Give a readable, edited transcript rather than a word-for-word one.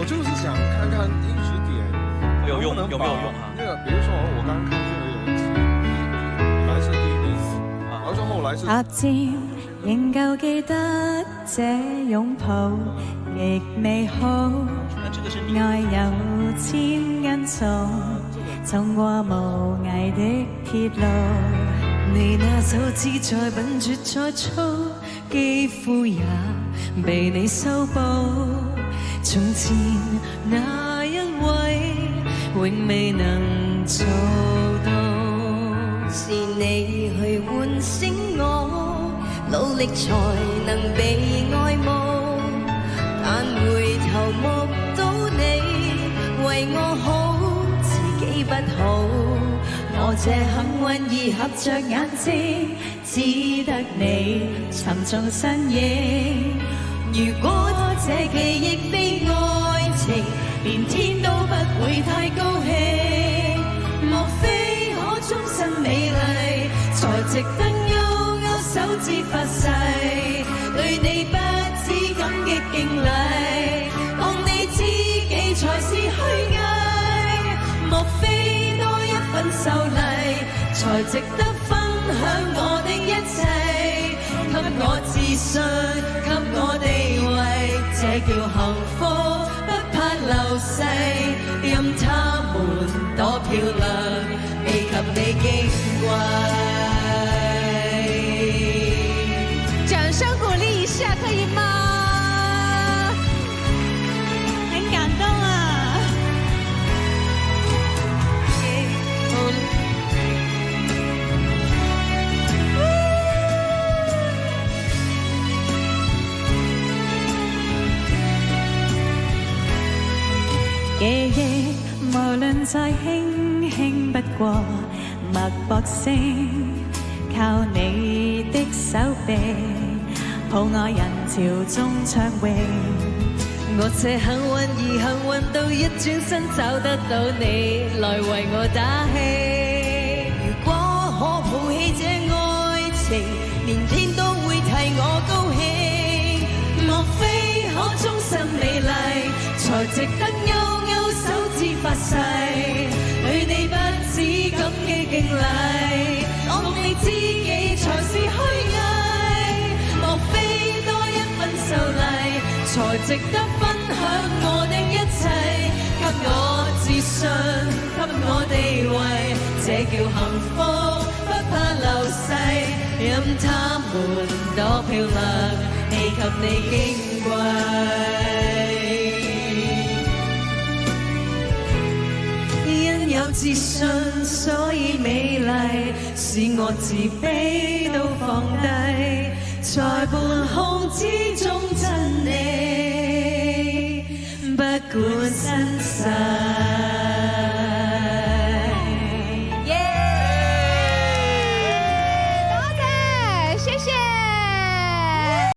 我就是想看看音质点有用能不能有没有把用啊？那个比如說我剛剛看這個有人來自第一名，然後後來是踏漸仍舊記得這擁抱極美好，那這個是你愛有千斤重，衝過無涯的鐵路。你那手指再笨拙再粗，肌膚也被你修補。從前那一位永未能做到，是你去喚醒我，努力才能被愛慕。但回頭目睹你為我好，自己不好。我這幸運兒合着眼睛，只得你沉重身影。如果這記憶非愛情，連天都不會太高興。莫非可終身美麗，才值得勾勾手指發誓，對你不止感激敬禮，當你知己才是虛偽。莫非多一份秀麗，才值得分享我的一切，給我自信，給我地位，這叫幸福，不怕流逝，任他們多漂亮，未及你矜貴。掌聲鼓勵一下，可以嗎？很感動啊！記憶無論再輕輕不過脈搏聲，靠你的手臂抱我人潮中暢泳。我這幸運兒幸運到一轉身找得到你來為我打氣。如果可抱起這愛情，連天都會替我高興。莫非可終身美麗，才值得勾勾手指發誓，對你不止感激敬禮，當你知己才是虛偽。莫非多一份秀麗，才值得分享我的一切，給我自信，給我地位，這叫幸福，不怕流逝，任他們多漂亮，未及你矜貴。因有自信，所以美麗，使我自卑都放低，在半空之中